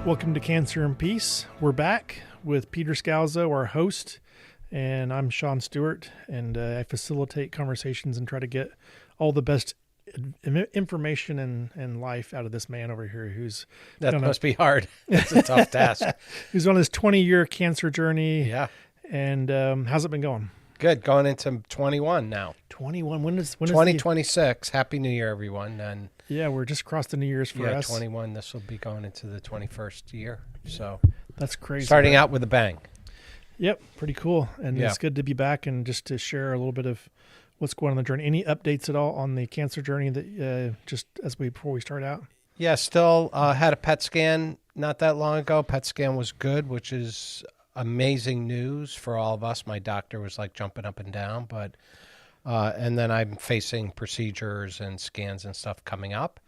Welcome to Cancer and Peace. We're back with Peter Scalzo, our host, and I'm Sean Stewart, and I facilitate conversations and try to get all the best information and life out of this man over here who's... That must be hard. It's a tough task. Who's on his 20-year cancer journey. Yeah. And how's it been going? Good. Going into 21 now. 21. When is 2026. Happy New Year, everyone. And yeah, we're just across the New Year's for us. 21. This will be going into the 21st year. So that's crazy. Starting out with a bang. Yep. Pretty cool. And it's good to be back and just to share a little bit of what's going on the journey. Any updates at all on the cancer journey that before we start out? Yeah, still had a PET scan not that long ago. PET scan was good, which is amazing news for all of us. My doctor was like jumping up and down, but and then I'm facing procedures and scans and stuff coming up.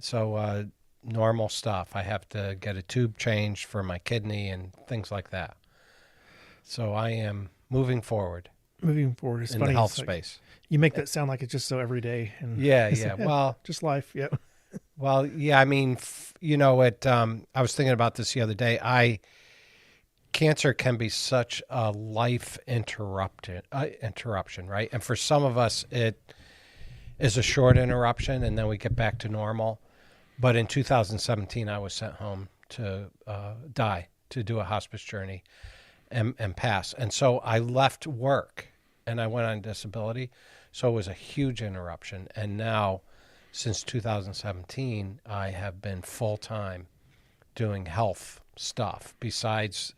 So normal stuff. I have to get a tube changed for my kidney and things like that. So I am moving forward. Moving forward. It's in funny. The health like, space. You make that sound like it's just so every day. And yeah. Well, just life. Yeah. Well, yeah. I mean, I was thinking about this the other day. Cancer can be such a life interruption, right? And for some of us, it is a short interruption, and then we get back to normal. But in 2017, I was sent home to die, to do a hospice journey and pass. And so I left work, and I went on disability. So it was a huge interruption. And now, since 2017, I have been full-time doing health stuff besides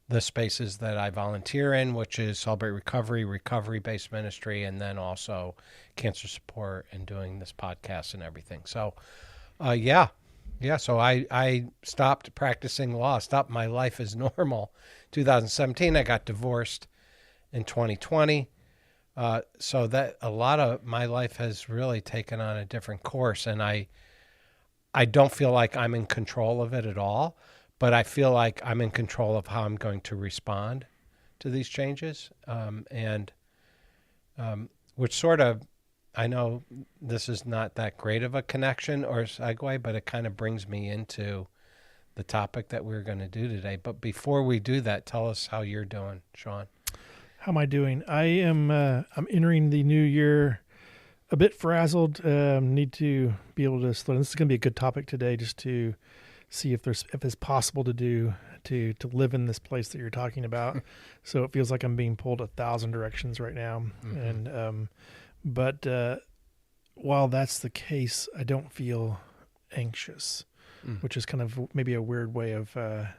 the spaces that I volunteer in, which is Celebrate Recovery, recovery-based ministry, and then also cancer support and doing this podcast and everything. So, so I stopped practicing law, stopped my life as normal. 2017, I got divorced in 2020. So that a lot of my life has really taken on a different course, and I don't feel like I'm in control of it at all. But I feel like I'm in control of how I'm going to respond to these changes. Which sort of, I know this is not that great of a connection or segue, but it kind of brings me into the topic that we're going to do today. But before we do that, tell us how you're doing, Sean. How am I doing? I am, I'm entering the new year a bit frazzled. Need to be able to slow down. This is going to be a good topic today, just to see if it's possible to live in this place that you're talking about. So it feels like I'm being pulled 1,000 directions right now. Mm-hmm. And, but while that's the case, I don't feel anxious, which is kind of maybe a weird way of, I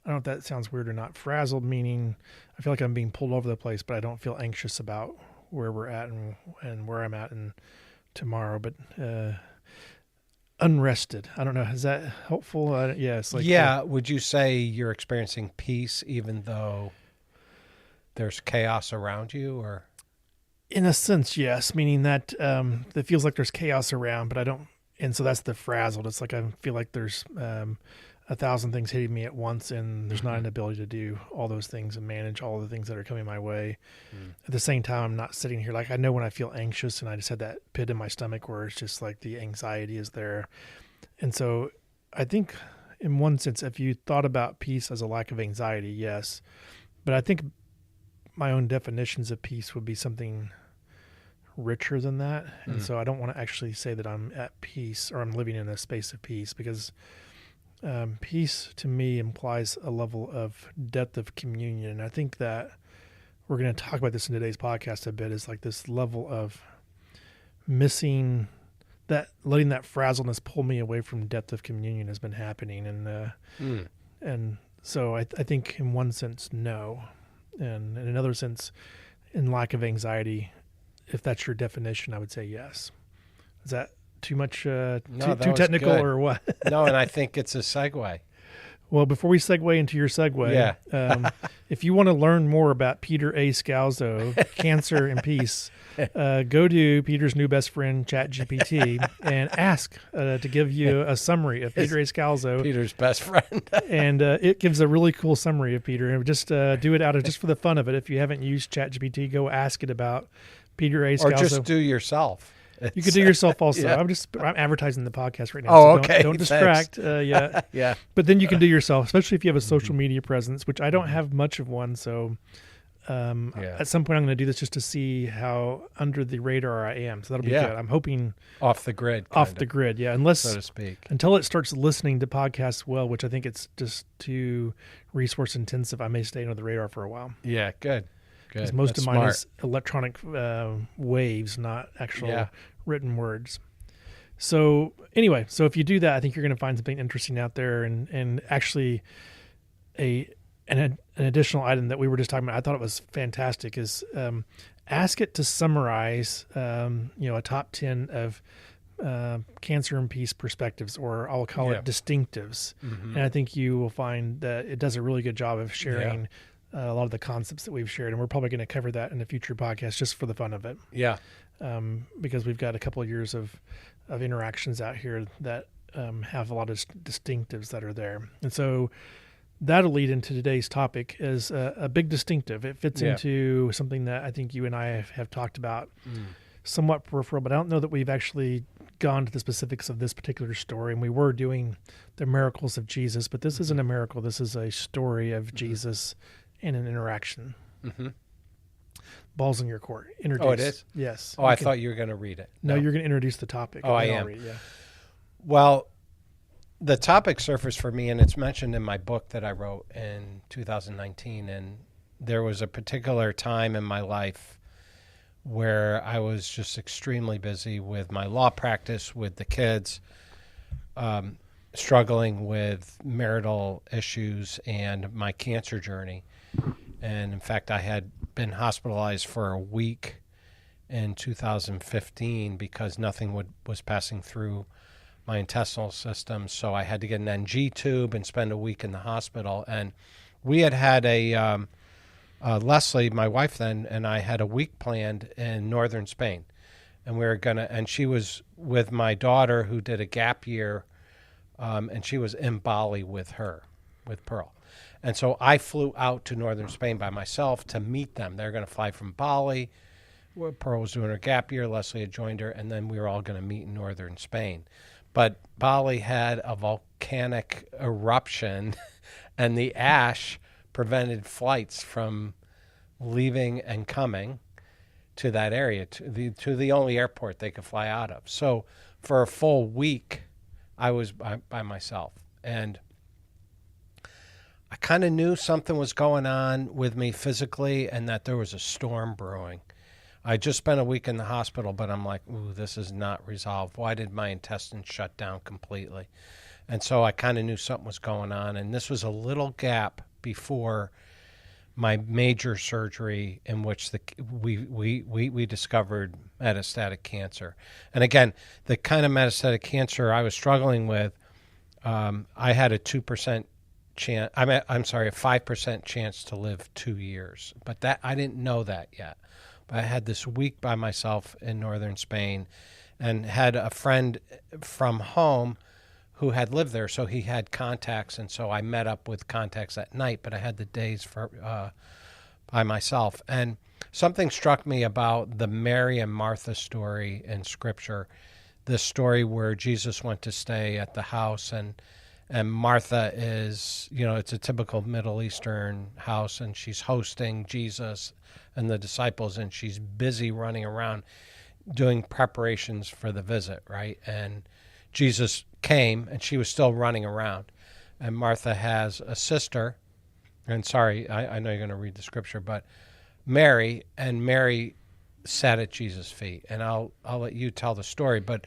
don't know if that sounds weird or not. Frazzled, meaning I feel like I'm being pulled over the place, but I don't feel anxious about where we're at and where I'm at and tomorrow, but, unrested. I don't know. Is that helpful? It's like would you say you're experiencing peace even though there's chaos around you, or? In a sense, yes. Meaning that it feels like there's chaos around, but I don't. And so that's the frazzled. It's like I feel like there's 1,000 things hitting me at once, and there's not an ability to do all those things and manage all the things that are coming my way. At the same time, I'm not sitting here like I know when I feel anxious, and I just had that pit in my stomach where it's just like the anxiety is there. And so I think in one sense, if you thought about peace as a lack of anxiety, yes. But I think my own definitions of peace would be something richer than that. And so I don't want to actually say that I'm at peace or I'm living in a space of peace, because peace to me implies a level of depth of communion. And I think that we're going to talk about this in today's podcast a bit, is like this level of missing that, letting that frazzleness pull me away from depth of communion has been happening. And so I think in one sense, no. And in another sense, in lack of anxiety, if that's your definition, I would say yes. Is that too much, too technical or what? No, and I think it's a segue. Well, before we segue into your segue, if you want to learn more about Peter A. Scalzo, Cancer and Peace, go to Peter's new best friend, ChatGPT, and ask to give you a summary of Peter A. Scalzo. Peter's best friend. And it gives a really cool summary of Peter. And just do it just for the fun of it. If you haven't used ChatGPT, go ask it about Peter A. Scalzo. Or just do yourself. You could do yourself also. Yeah. I'm advertising the podcast right now. Oh, so okay. Don't distract. Yeah. Yeah. But then you can do yourself, especially if you have a social media presence, which I don't have much of one. So at some point I'm going to do this just to see how under the radar I am. So that'll be good. I'm hoping off the grid. Yeah. Unless, so to speak. Until it starts listening to podcasts well, which I think it's just too resource intensive, I may stay under the radar for a while. Yeah, good. Because most of mine is electronic waves, not actual written words. So anyway, so if you do that, I think you're going to find something interesting out there, and actually an additional item that we were just talking about, I thought it was fantastic, is ask it to summarize, a top 10 of cancer and peace perspectives, or I'll call it distinctives. Mm-hmm. And I think you will find that it does a really good job of sharing a lot of the concepts that we've shared. And we're probably going to cover that in a future podcast just for the fun of it. Yeah. Because we've got a couple of years of interactions out here that have a lot of distinctives that are there. And so that'll lead into today's topic as a big distinctive. It fits into something that I think you and I have talked about somewhat peripheral, but I don't know that we've actually gone to the specifics of this particular story. And we were doing the miracles of Jesus, but this isn't a miracle. This is a story of Jesus and an interaction. Mm-hmm. Ball's in your court. Introduce. Oh, it is? Yes. Oh, I thought you were going to read it. No, you're going to introduce the topic. Oh, I am. Well, the topic surfaced for me, and it's mentioned in my book that I wrote in 2019. And there was a particular time in my life where I was just extremely busy with my law practice, with the kids, struggling with marital issues and my cancer journey. And in fact, I had been hospitalized for a week in 2015 because nothing was passing through my intestinal system. So I had to get an NG tube and spend a week in the hospital. And we had a Leslie, my wife then, and I had a week planned in northern Spain. And we were and she was with my daughter who did a gap year, and she was in Bali with Pearl. And so I flew out to northern Spain by myself to meet them. They're going to fly from Bali. Pearl was doing her gap year. Leslie had joined her, and then we were all going to meet in northern Spain. But Bali had a volcanic eruption, and the ash prevented flights from leaving and coming to that area, to the only airport they could fly out of. So for a full week, I was by myself. And I kind of knew something was going on with me physically and that there was a storm brewing. I just spent a week in the hospital, but I'm like, ooh, this is not resolved. Why did my intestines shut down completely? And so I kind of knew something was going on. And this was a little gap before my major surgery in which we discovered metastatic cancer. And again, the kind of metastatic cancer I was struggling with, I had a 2% chance. a 5% chance to live 2 years. But that I didn't know that yet. But I had this week by myself in northern Spain, and had a friend from home who had lived there, so he had contacts, and so I met up with contacts at night. But I had the days by myself, and something struck me about the Mary and Martha story in Scripture. This story where Jesus went to stay at the house, and Martha is, it's a typical Middle Eastern house, and she's hosting Jesus and the disciples, and she's busy running around doing preparations for the visit, right? And Jesus came, and she was still running around. And Martha has a sister, and sorry, I know you're going to read the scripture, but Mary sat at Jesus' feet. And I'll let you tell the story, but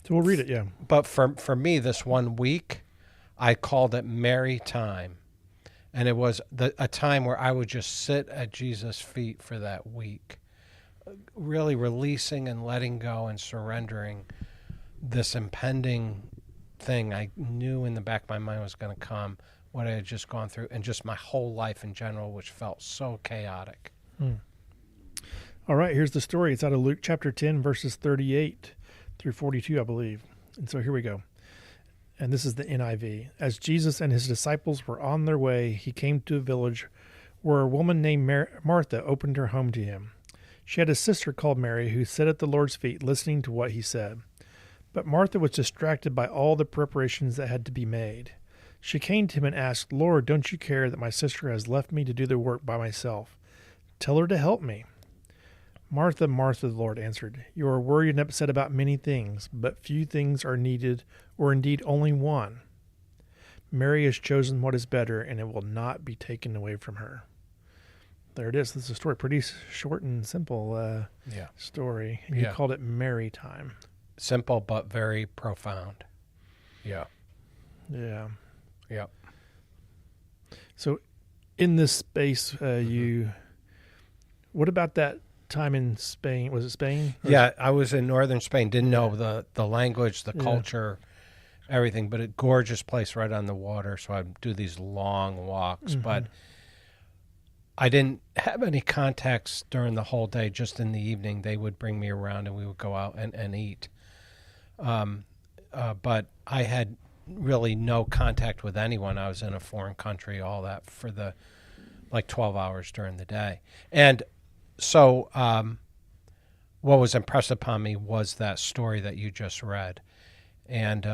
so we'll read it, yeah. But for me, this 1 week, I called it Mary time. And it was a time where I would just sit at Jesus' feet for that week, really releasing and letting go and surrendering this impending thing I knew in the back of my mind was going to come, what I had just gone through, and just my whole life in general, which felt so chaotic. All right, here's the story. It's out of Luke chapter 10, verses 38 through 42, I believe. And so here we go. And this is the NIV. As Jesus and his disciples were on their way, he came to a village where a woman named Martha opened her home to him. She had a sister called Mary who sat at the Lord's feet listening to what he said. But Martha was distracted by all the preparations that had to be made. She came to him and asked, Lord, don't you care that my sister has left me to do the work by myself? Tell her to help me. Martha, Martha, the Lord answered, you are worried and upset about many things, but few things are needed, or indeed only one. Mary has chosen what is better, and it will not be taken away from her. There it is. This is a story. Pretty short and simple story. And you called it Mary time. Simple, but very profound. Yeah. Yeah. Yeah. So in this space, what about that time in Spain? Was it Spain? Yeah, I was in northern Spain. Didn't know the language, the culture, everything, but a gorgeous place right on the water. So I'd do these long walks, but I didn't have any contacts during the whole day. Just in the evening, they would bring me around and we would go out and eat. But I had really no contact with anyone. I was in a foreign country, all that for the 12 hours during the day. And so what was impressed upon me was that story that you just read. And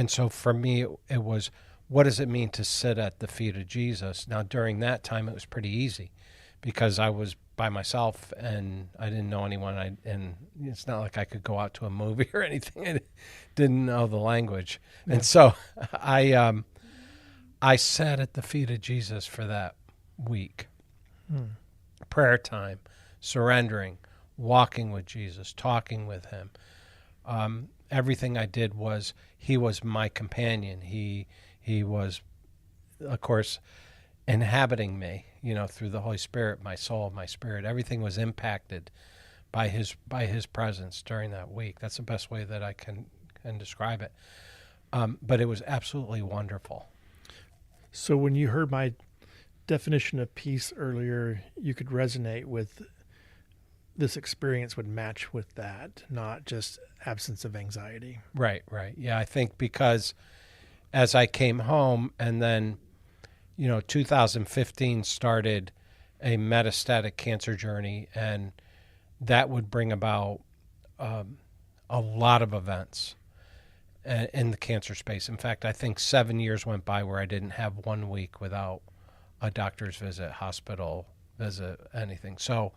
so for me, it was, what does it mean to sit at the feet of Jesus? Now, during that time, it was pretty easy because I was by myself and I didn't know anyone. And it's not like I could go out to a movie or anything. I didn't know the language. Yeah. And so I sat at the feet of Jesus for that week. Prayer time, surrendering, walking with Jesus, talking with him. Everything I did was, he was my companion. He was, of course, inhabiting me, through the Holy Spirit, my soul, my spirit. Everything was impacted by his presence during that week. That's the best way that I can describe it. But it was absolutely wonderful. So when you heard my definition of peace earlier, you could resonate with this experience would match with that, not just absence of anxiety. Right. Yeah, I think because as I came home and then, 2015 started a metastatic cancer journey, and that would bring about a lot of events in the cancer space. In fact, I think 7 years went by where I didn't have 1 week without a doctor's visit, hospital visit, anything. So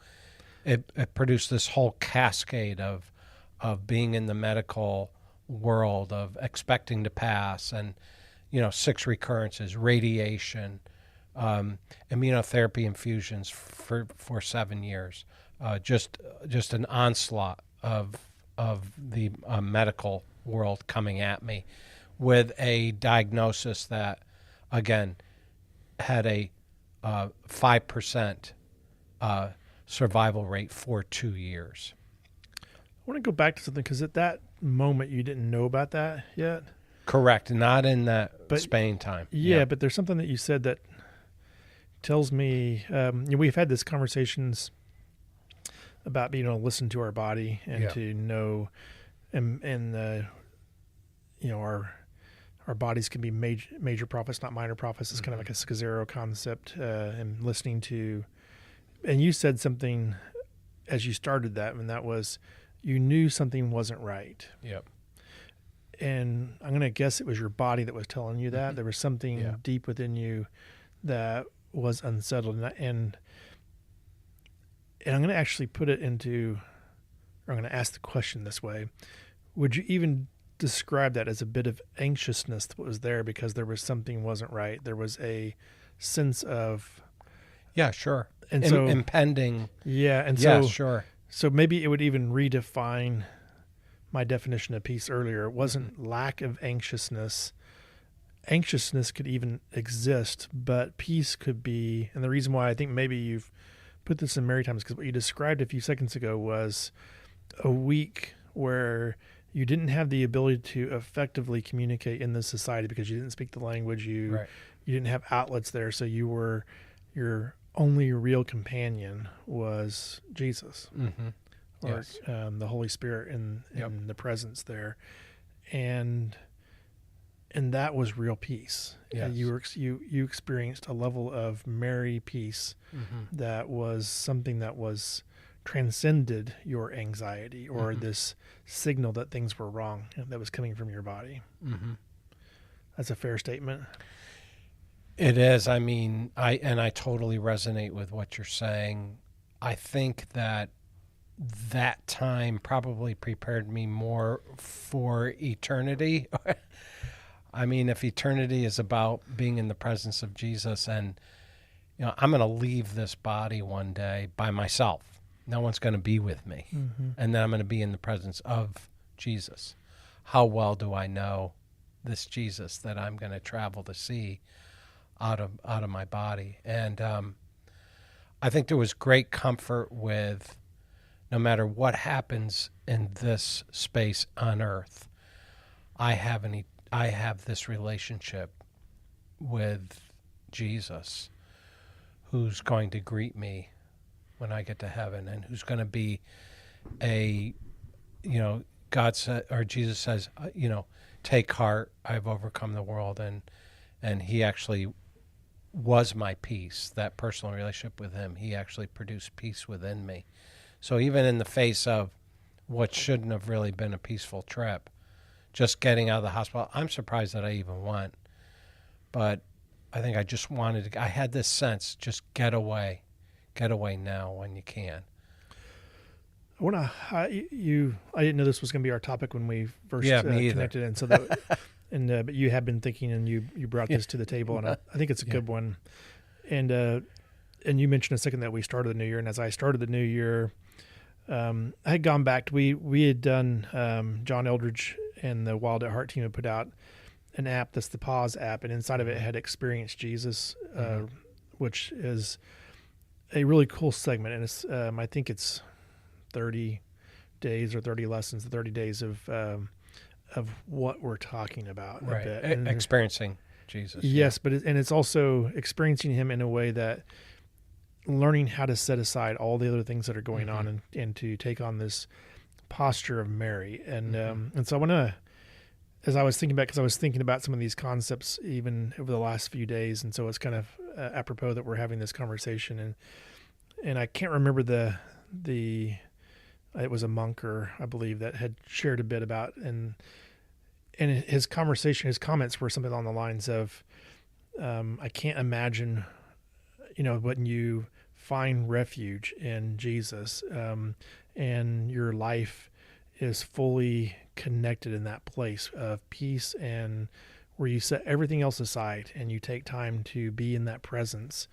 it produced this whole cascade of being in the medical world, of expecting to pass, and 6 recurrences, radiation, immunotherapy infusions for 7 years, just an onslaught of the medical world coming at me with a diagnosis that, again, had a 5% survival rate for 2 years. I want to go back to something, because at that moment you didn't know about that yet. Correct. Not in that Spain time. Yeah, but there's something that you said that tells me, we've had these conversations about being able to listen to our body and to know, and our bodies can be major prophets, not minor prophets. It's kind of like a Scazzaro concept, and listening to, and you said something as you started that, and that was, you knew something wasn't right. Yep. And I'm going to guess it was your body that was telling you that. There was something deep within you that was unsettled. And I'm going to actually put it into, or I'm going to ask the question this way. Would you even describe that as a bit of anxiousness that was there because there was something wasn't right? There was a sense of... Yeah, sure. And so impending. Yeah. And so, sure. So maybe it would even redefine my definition of peace earlier. It wasn't lack of anxiousness. Anxiousness could even exist, but peace could be, and the reason why I think maybe you've put this in Mary time is because what you described a few seconds ago was a week where you didn't have the ability to effectively communicate in this society because you didn't speak the language. You didn't have outlets there, so your only real companion was Jesus. Or the Holy Spirit in the presence there, and that was real peace. Yes. You experienced a level of Mary peace that was something that was transcended your anxiety or Mm-hmm. this signal that things were wrong that was coming from your body. Mm-hmm. That's a fair statement. It is. I mean, I totally resonate with what you're saying. I think that time probably prepared me more for eternity. I mean, if eternity is about being in the presence of Jesus, and I'm going to leave this body one day by myself. No one's going to be with me. Mm-hmm. And then I'm going to be in the presence of Jesus. How well do I know this Jesus that I'm going to travel to see out of my body? And I think there was great comfort with, no matter what happens in this space on earth, I have this relationship with Jesus, who's going to greet me when I get to heaven, and who's going to be God said, or Jesus says, take heart, I've overcome the world, and he actually was my peace. That personal relationship with him, he actually produced peace within me. So even in the face of what shouldn't have really been a peaceful trip, just getting out of the hospital, I'm surprised that I even went. But I think I just wanted to, I had this sense, just get away now when you can. I didn't know this was going to be our topic when we first connected, and so that, but you have been thinking, and you brought this to the table, and I think it's a good one. And you mentioned a second that we started the new year, and as I started the new year, I had gone back. We had done John Eldridge and the Wild at Heart team had put out an app that's the Pause app, and inside of it had Experience Jesus, which is a really cool segment, and it's I think it's 30 days or 30 lessons, 30 days of what we're talking about. Right. A bit. Experiencing Jesus. Yes, but it's also experiencing him in a way that learning how to set aside all the other things that are going on and to take on this posture of Mary. And so I want to, as I was thinking about, because I was thinking about some of these concepts even over the last few days, and so it's kind of apropos that we're having this conversation, and I can't remember the it was a monk, I believe, that had shared a bit about, and his comments were something along the lines of, I can't imagine, when you find refuge in Jesus, and your life is fully connected in that place of peace, and where you set everything else aside and you take time to be in that presence,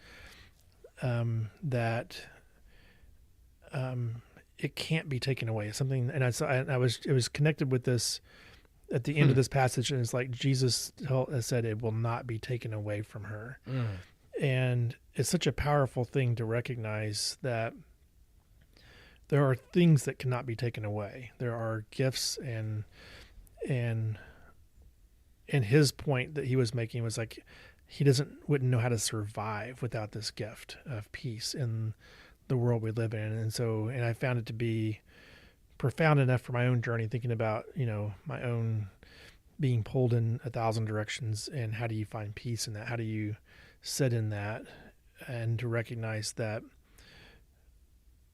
that it can't be taken away. It's something, and it was connected with this at the end of this passage, and it's like Jesus said, it will not be taken away from her. And it's such a powerful thing to recognize that there are things that cannot be taken away. There are gifts, and his point that he was making was like, he wouldn't know how to survive without this gift of peace in the world we live in. And I found it to be profound enough for my own journey, thinking about, my own being pulled in 1,000 directions, and how do you find peace in that? How do you sit in that, and to recognize that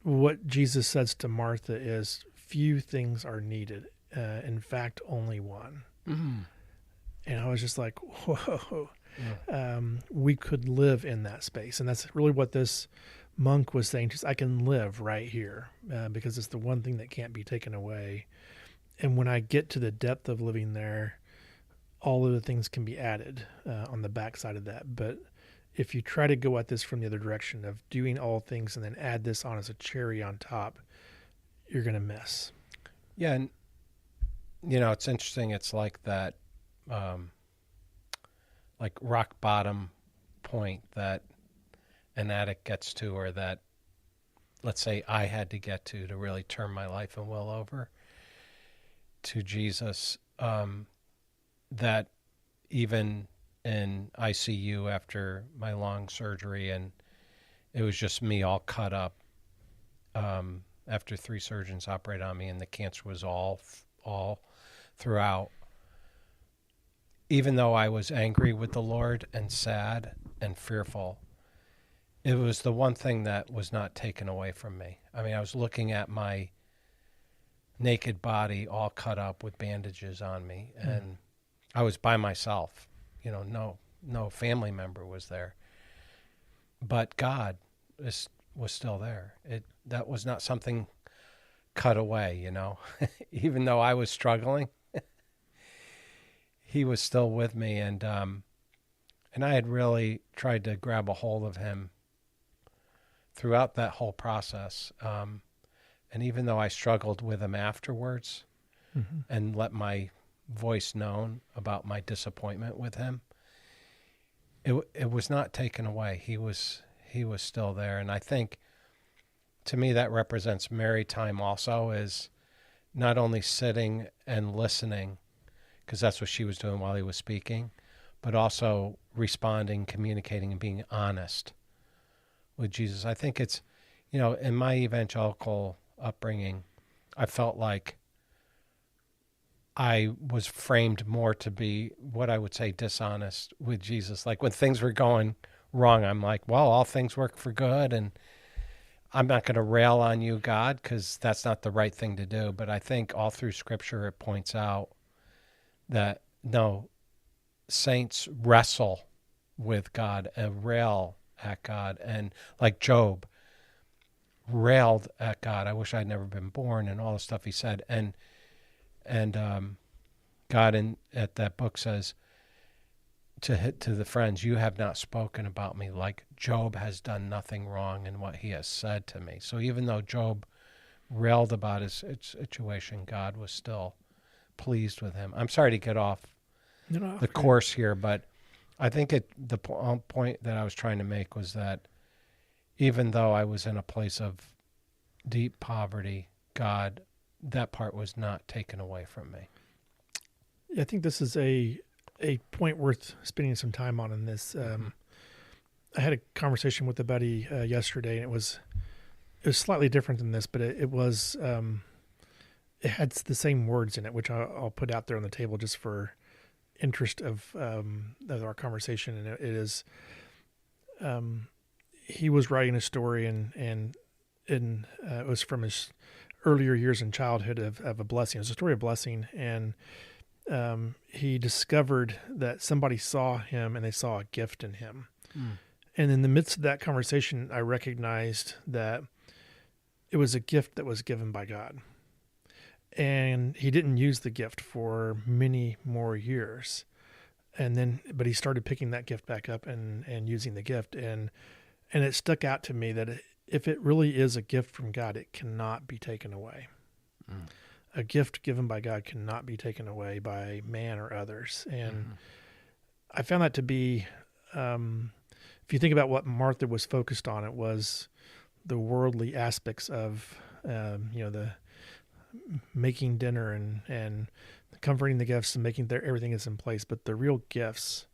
what Jesus says to Martha is, few things are needed. In fact, only one. Mm-hmm. And I was just like, whoa, we could live in that space. And that's really what this monk was saying. Just, I can live right here, because it's the one thing that can't be taken away. And when I get to the depth of living there, all of the things can be added on the backside of that. But if you try to go at this from the other direction of doing all things and then add this on as a cherry on top, you're going to miss. Yeah. And, it's interesting. It's like that, like rock bottom point that an addict gets to, or that, let's say, I had to get to really turn my life and will over to Jesus. That even in ICU after my long surgery, and it was just me all cut up, after 3 surgeons operated on me, and the cancer was all throughout. Even though I was angry with the Lord and sad and fearful, it was the one thing that was not taken away from me. I mean, I was looking at my naked body all cut up with bandages on me, and I was by myself. No family member was there, but God was still there. That was not something cut away. Even though I was struggling, He was still with me, and I had really tried to grab a hold of Him throughout that whole process. And even though I struggled with Him afterwards, and let my voice known about my disappointment with Him, it was not taken away. He was still there. And I think, to me, that represents Mary time also, is not only sitting and listening, because that's what she was doing while He was speaking, but also responding, communicating, and being honest with Jesus. I think it's, in my evangelical upbringing, I felt like I was framed more to be what I would say dishonest with Jesus. Like when things were going wrong, I'm like, well, all things work for good, and I'm not going to rail on you, God, because that's not the right thing to do. But I think all through Scripture it points out that, no, saints wrestle with God and rail at God. And like Job railed at God, I wish I'd never been born, and all the stuff he said. And God at that book says to the friends, you have not spoken about me, like Job has done nothing wrong in what he has said to me. So even though Job railed about his situation, God was still pleased with him. I'm sorry to get off the course here, but I think the point that I was trying to make was that even though I was in a place of deep poverty, God, that part was not taken away from me. I think this is a point worth spending some time on in this. I had a conversation with a buddy yesterday, and it was slightly different than this, but it had the same words in it, which I'll put out there on the table just for interest of our conversation. And it is, he was writing a story, and it was from his earlier years in childhood of a blessing. It was a story of blessing, and he discovered that somebody saw him and they saw a gift in him. And in the midst of that conversation, I recognized that it was a gift that was given by God. And he didn't use the gift for many more years. But he started picking that gift back up and using the gift. And it stuck out to me that if it really is a gift from God, it cannot be taken away. A gift given by God cannot be taken away by man or others. And I found that to be, if you think about what Martha was focused on, it was the worldly aspects of, the making dinner and comforting the guests and making everything is in place. But the real gifts,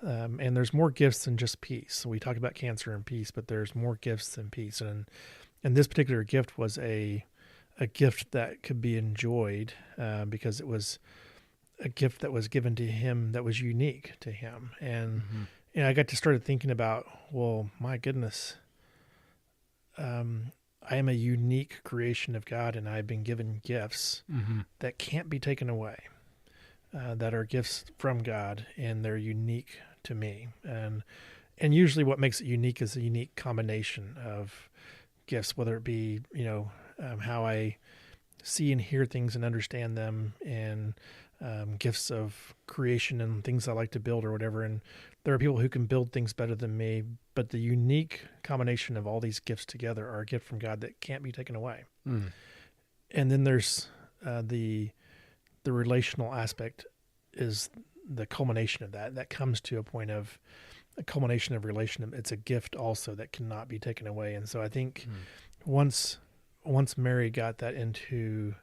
and there's more gifts than just peace. So we talk about cancer and peace, but there's more gifts than peace. And this particular gift was a gift that could be enjoyed because it was a gift that was given to him that was unique to him. And I got to start thinking about, well, my goodness, I am a unique creation of God, and I've been given gifts that can't be taken away, that are gifts from God, and they're unique to me. And usually what makes it unique is a unique combination of gifts, whether it be, how I see and hear things and understand them, and gifts of creation and things I like to build or whatever. And there are people who can build things better than me, but the unique combination of all these gifts together are a gift from God that can't be taken away. And then there's the relational aspect is the culmination of that. That comes to a point of a culmination of relation. It's a gift also that cannot be taken away. And so I think once Mary got that into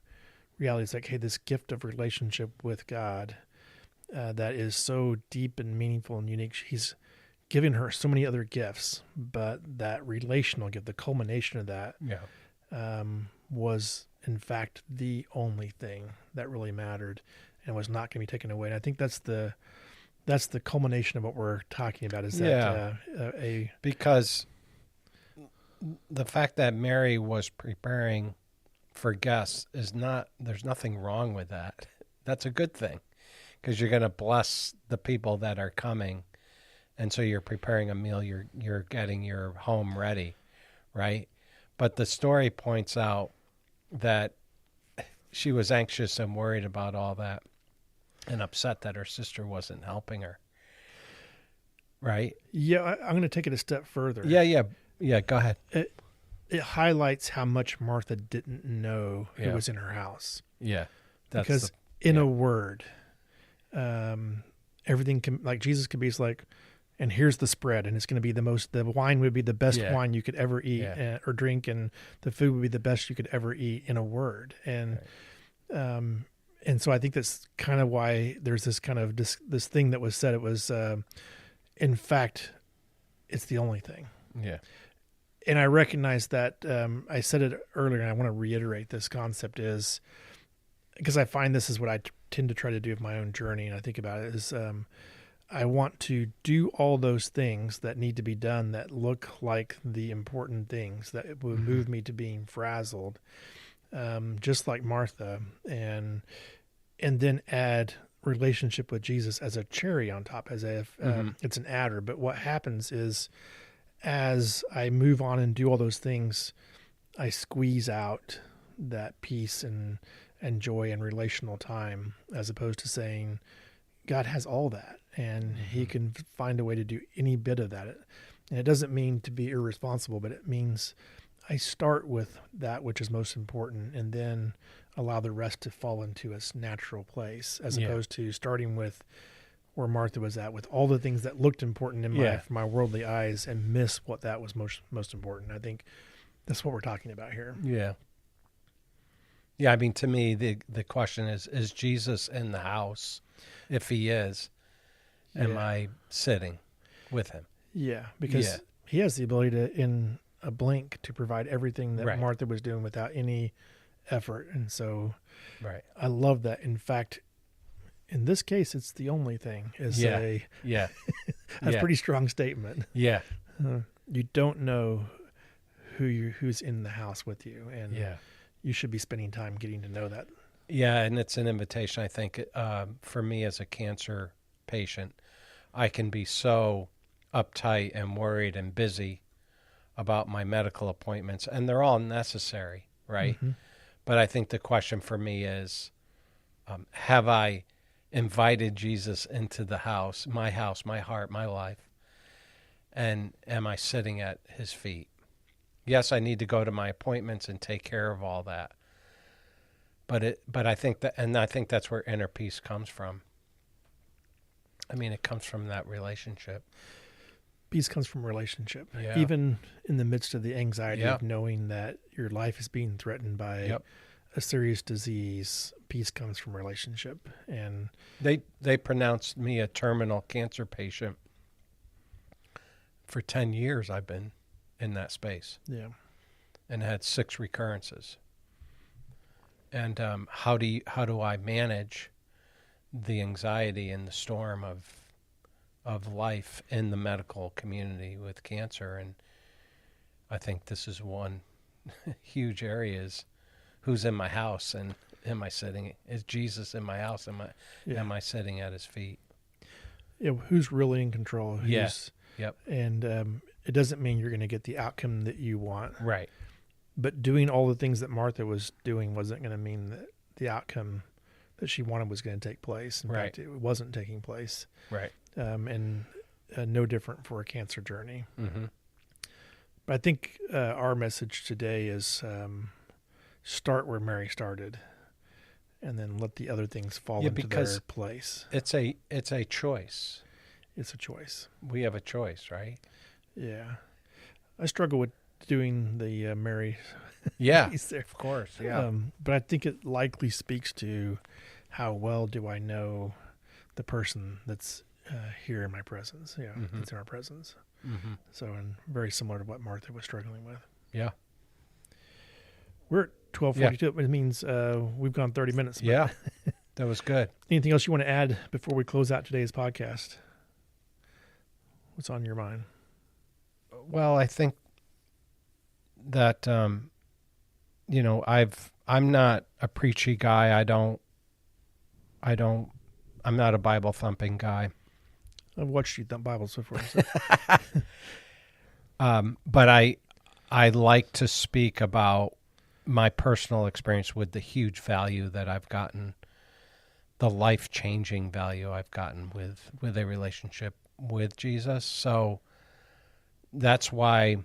reality, it's like, hey, this gift of relationship with God that is so deep and meaningful and unique. He's given her so many other gifts, but that relational gift, the culmination of that, was in fact the only thing that really mattered and was not going to be taken away. And I think that's the culmination of what we're talking about. Is that because the fact that Mary was preparing for guests there's nothing wrong with that. That's a good thing, because you're going to bless the people that are coming. And so you're preparing a meal, you're getting your home ready, right? But the story points out that she was anxious and worried about all that and upset that her sister wasn't helping her. Right? Yeah, I'm going to take it a step further. Yeah, go ahead. It highlights how much Martha didn't know who was in her house. Yeah. Because in a word, everything can, like Jesus could be like, and here's the spread, and it's going to be the wine would be the best wine you could ever eat or drink, and the food would be the best you could ever eat, in a word. And and so I think that's kind of why there's this kind of this thing that was said. It was, in fact, it's the only thing. Yeah. And I recognize that, I said it earlier, and I want to reiterate this concept, is because I find this is what I tend to try to do with my own journey, and I think about it is, I want to do all those things that need to be done that look like the important things that would move me to being frazzled, just like Martha, and then add relationship with Jesus as a cherry on top, as if it's an adder. But what happens is, as I move on and do all those things, I squeeze out that peace and joy and relational time, as opposed to saying, God has all that, and he can find a way to do any bit of that. And it doesn't mean to be irresponsible, but it means I start with that which is most important, and then allow the rest to fall into its natural place, as opposed to starting with where Martha was at, with all the things that looked important in my worldly eyes, and miss what that was most important. I think that's what we're talking about here. Yeah. Yeah, I mean, to me, the question is Jesus in the house? If he is, am I sitting with him? Yeah, because he has the ability to, in a blink, to provide everything that Martha was doing without any effort. And so I love that. In fact, in this case, it's the only thing. That's a pretty strong statement. Yeah. You don't know who's in the house with you, and you should be spending time getting to know that. Yeah, and it's an invitation, I think, for me as a cancer patient. I can be so uptight and worried and busy about my medical appointments, and they're all necessary, right? But I think the question for me is, have I invited Jesus into the house, my heart, my life, and am I sitting at his feet? Yes, I need to go to my appointments and take care of all that. But I think that's where inner peace comes from. I mean, it comes from that relationship. Peace comes from relationship. Yeah. Even in the midst of the anxiety of knowing that your life is being threatened by a serious disease, peace comes from relationship. And they pronounced me a terminal cancer patient. For 10 years, I've been in that space. Yeah. And had 6 recurrences. And how do I manage the anxiety and the storm of life in the medical community with cancer? And I think this is one huge area: is who's in my house, and am I sitting? Is Jesus in my house? Am I sitting at his feet? Yeah, who's really in control? Yes. Yep. And it doesn't mean you're going to get the outcome that you want. Right. But doing all the things that Martha was doing wasn't going to mean that the outcome that she wanted was going to take place. In fact, it wasn't taking place. Right. And no different for a cancer journey. Mm-hmm. But I think our message today is start where Mary started, and then let the other things fall into their place. It's a choice. It's a choice. We have a choice, right? Yeah. I struggle with doing the Mary piece there. Of course, yeah. But I think it likely speaks to how well do I know the person that's here in my presence, that's in our presence. Mm-hmm. So, and very similar to what Martha was struggling with. Yeah. We're at 12:42. It means we've gone 30 minutes. But yeah, that was good. Anything else you want to add before we close out today's podcast? What's on your mind? Well, I think that I'm not a preachy guy. I'm not a Bible thumping guy. I've watched you thump Bibles before. So. But I like to speak about my personal experience with the huge value that I've gotten, the life-changing value I've gotten with a relationship with Jesus. So that's why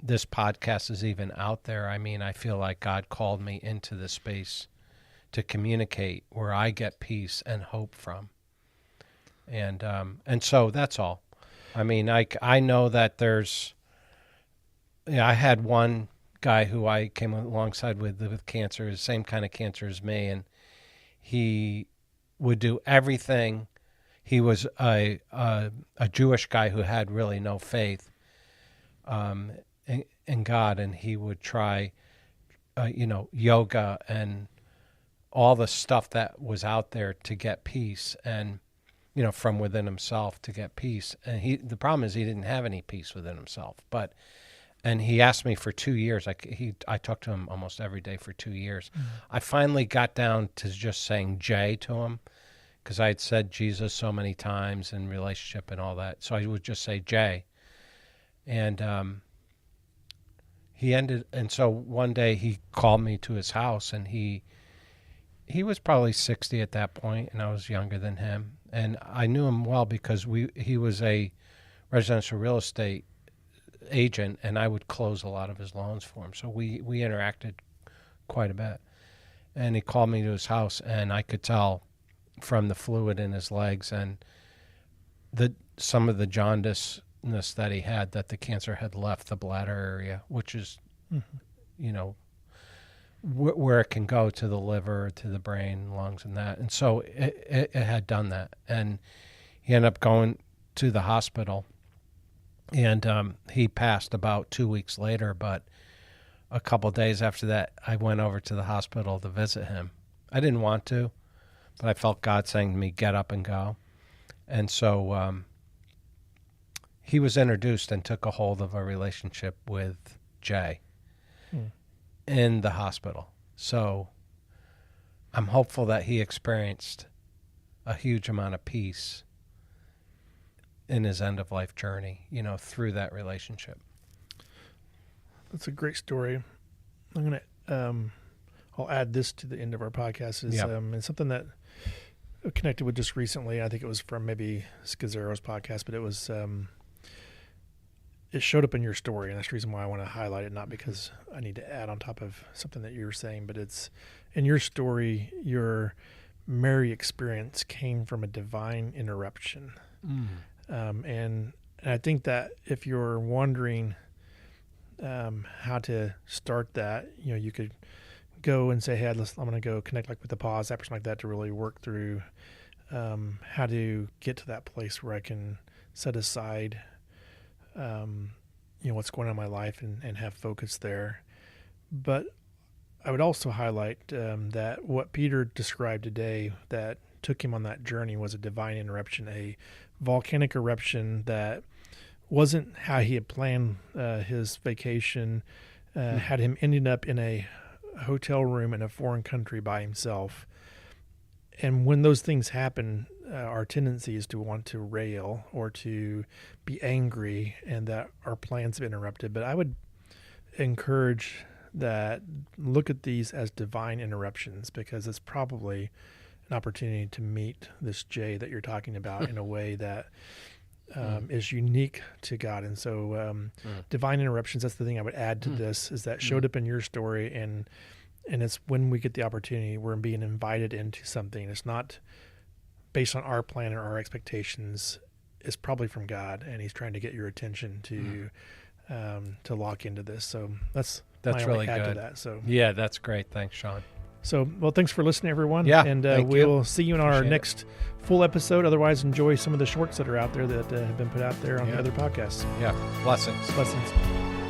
this podcast is even out there. I mean, I feel like God called me into this space to communicate where I get peace and hope from. And so that's all. I mean, I know that there's, I had one guy who I came alongside with cancer, the same kind of cancer as me, and he would do everything. He was a Jewish guy who had really no faith in God, and he would try, yoga and all the stuff that was out there to get peace, and from within himself to get peace. And the problem is he didn't have any peace within himself. And he asked me for 2 years. I talked to him almost every day for 2 years. Mm-hmm. I finally got down to just saying J to him, because I had said Jesus so many times in relationship and all that. So I would just say J. And so one day he called me to his house, and he was probably 60 at that point, and I was younger than him. And I knew him well because he was a residential real estate agent, and I would close a lot of his loans for him. So we interacted quite a bit. And he called me to his house, and I could tell from the fluid in his legs and some of the jaundiceness that he had that the cancer had left the bladder area, which is, where it can go to the liver, to the brain, lungs, and that. And so it had done that. And he ended up going to the hospital, and he passed about 2 weeks later. But a couple of days after that, I went over to the hospital to visit him. I didn't want to, but I felt God saying to me, get up and go. And so he was introduced and took a hold of a relationship with Jay in the hospital. So I'm hopeful that he experienced a huge amount of peace in his end-of-life journey, through that relationship. That's a great story. I'm going to, I'll add this to the end of our podcast. It's something that I connected with just recently. I think it was from maybe Scalzo's podcast, but it was, it showed up in your story, and that's the reason why I want to highlight it, not because I need to add on top of something that you were saying, but it's in your story, your Mary experience came from a divine interruption. And I think that if you're wondering how to start that, you could go and say, hey, I'm going to go connect with the pause app or something like that to really work through how to get to that place where I can set aside what's going on in my life and have focus there. But I would also highlight that what Peter described today that took him on that journey was a divine interruption, a volcanic eruption that wasn't how he had planned his vacation, had him ending up in a hotel room in a foreign country by himself. And when those things happen, our tendency is to want to rail or to be angry and that our plans have been interrupted. But I would encourage that look at these as divine interruptions, because it's probably an opportunity to meet this Jay that you're talking about in a way that is unique to God. And so divine interruptions, that's the thing I would add to this, is that showed up in your story, and it's when we get the opportunity, we're being invited into something. It's not based on our plan or our expectations. It's probably from God, and he's trying to get your attention to lock into this. So that's really add good to that. So yeah, that's great. Thanks, Sean. So, well, thanks for listening, everyone. Yeah, and we'll see you in our next full episode. Otherwise, enjoy some of the shorts that are out there that have been put out there on the other podcasts. Yeah, blessings. Blessings.